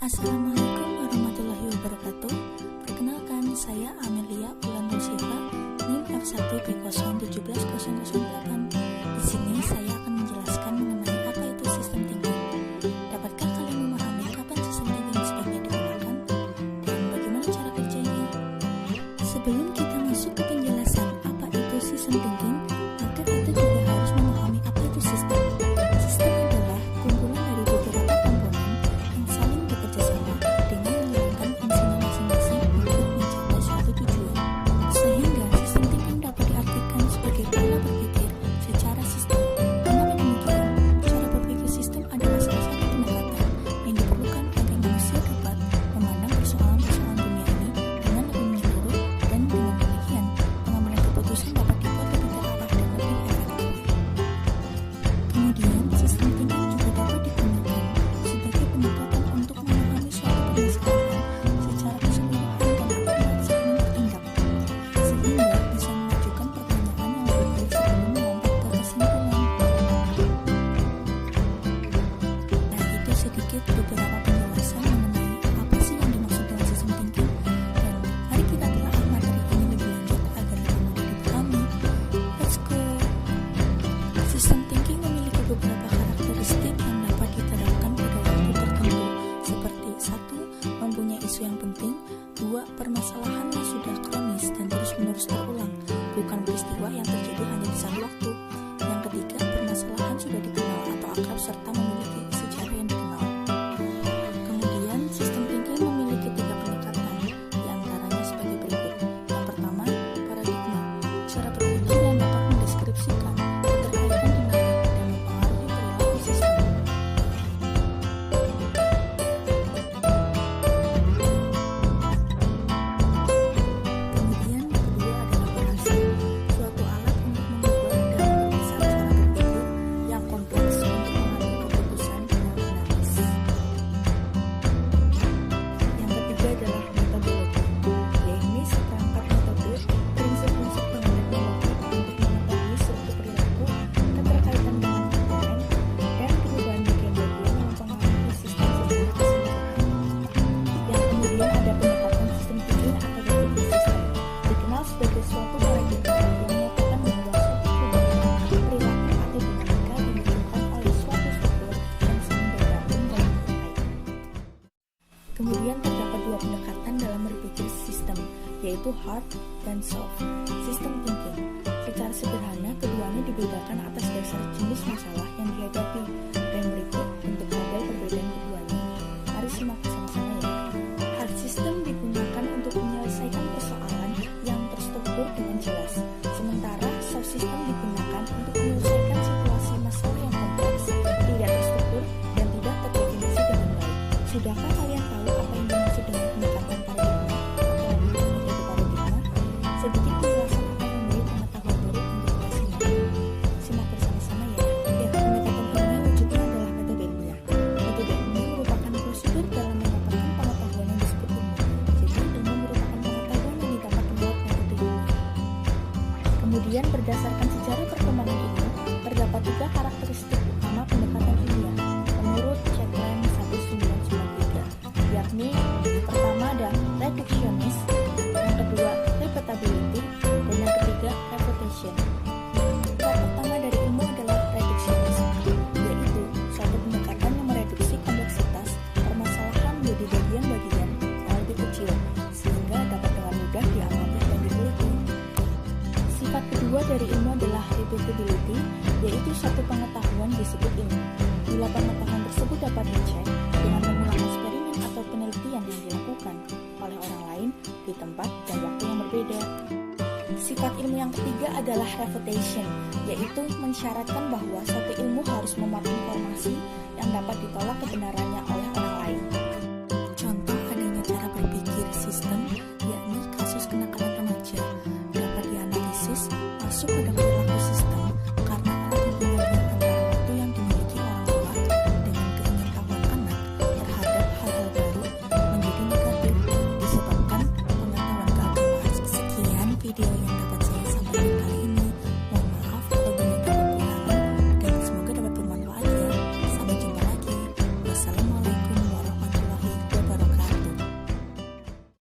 Assalamualaikum warahmatullahi wabarakatuh. Perkenalkan, saya Amelia Ulan Rusifa, NIM F1B0170008. Di sini saya akan menjelaskan mengenai apa itu sistem thinking. Dapatkah kalian memahami kapan sistem thinking sebaiknya digunakan dan bagaimana cara kerjanya? Sebelum kita masuk ke penjelasan apa itu sistem thinking, maka kita juga harus memahami apa itu sistem. Sistem adalah kumpulan dari beberapa komponen yang saling bekerja sama dengan menjalankan fungsinya masing-masing untuk mencapai suatu tujuan. Sehingga sistem thinking dapat diartikan sebagai pola berpikir secara sistem. Kenapa demikian? Cara berpikir sistem adalah salah satu pendekatan yang diperlukan agar manusia dapat memandang persoalan-persoalan dunia ini dengan lebih menyeluruh, dan dengan demikian pengambilan keputusan dapat dibuat lebih terarah dan lebih efektif. Kemudian, sistem thinking juga dapat digunakan sebagai pendekatan untuk memahami suatu permasalahan secara keseluruhan dan akurat sebelum bertindak, sehingga bisa mengajukan pertanyaan yang lebih baik sebelum melompat ke kesimpulan. Nah, itu sedikit beberapa penjelasan mengenai apa sih yang dimaksud dengan sistem thinking, dan mari kita telah materi ini lebih lanjut agar lebih mudah dipahami. Let's go! Sistem thinking memiliki beberapa karakteristik yang dapat diterapkan pada waktu tertentu, seperti 1. Mempunyai isu yang penting. 2. Permasalahan yang sudah kronis dan terus-menerus terulang, bukan peristiwa yang terjadi hanya di satu waktu. Yang ketiga, permasalahan sudah dikenal atau akrab serta memiliki sejarah yang dikenal. Kemudian, sistem thinking memiliki 3 pendekatan, di antaranya sebagai berikut. Yang pertama, paradigma, cara berpikir yang dapat mendeskripsikan keterkaitan dinamik dan mempengaruhi perilaku sistem. Kemudian yang kedua adalah bahasa, suatu alat untuk membuat dan menuliskan cara berpikir yang kompleks untuk mengambil keputusan dengan dinamis. Yang ketiga adalah metodologi, yaitu seperangkat metode, prinsip-prinsip dan teknologi untuk mengetahui suatu perilaku, keterkaitan dengan komponen, dan perubahan bagian-bagian yang mempengaruhi sistem secara keseluruhan. Yang kemudian ada pendekatan sistem thinking atau berpikir sistem, dikenal sebagai suatu paradigma yang menyatakan bahwa suatu perubahan perilaku atau dinamika dimunculkan oleh suatu struktur yang saling bergantung dan berkaitan. Kemudian terdapat 2 pendekatan dalam berpikir sistem, yaitu hard dan soft system thinking. Secara sederhana, keduanya dibedakan atas dasar jenis masalah yang dihadapi, dan berikut bentuk model perbedaan keduanya. Mari simak bersama-sama ya. Hard system digunakan untuk menyelesaikan persoalan yang terstruktur dengan jelas, sementara soft system digunakan untuk menyelesaikan situasi masalah yang kompleks, tidak terstruktur, dan tidak terdefinisi dengan baik. Sudahkah kalian tahu apa yang dimaksud dengan pendekatan paradigma atau metode paradigma? Sedikit penjelasan akan memberi pengetahuan baru untuk kita semua. Simak bersama-sama ya. Pendekatan ilmiah wujudnya adalah metode ilmiah. Metode ilmiah merupakan prosedur dalam mendapatkan pengetahuan yang disebut ilmu. Jadi, ilmu merupakan pengetahuan yang didapat lewat metode ilmiah. Kemudian, berdasarkan sejarah perkembangan ilmu, terdapat 3 karakteristik utama pendekatan ilmiah menurut Chatelain 1993, yakni pertama ada reductionist, yang kedua repeatability, dan yang ketiga refutation. Cara pertama dari ilmu adalah reductionist, yaitu suatu pendekatan yang mereduksi kompleksitas permasalahan menjadi bagian-bagian yang lebih kecil sehingga dapat dengan mudah diamati dan diteliti. Sifat kedua dari ilmu adalah repeatability, yaitu suatu pengetahuan disebut ilmu. Bila pengetahuan tersebut dapat dicek dengan mengulang eksperimen atau penelitian yang dilakukan oleh orang lain di tempat dan waktu yang berbeda. Sifat ilmu yang ketiga adalah refutation, yaitu mensyaratkan bahwa suatu ilmu harus memuat informasi yang dapat ditolak kebenarannya oleh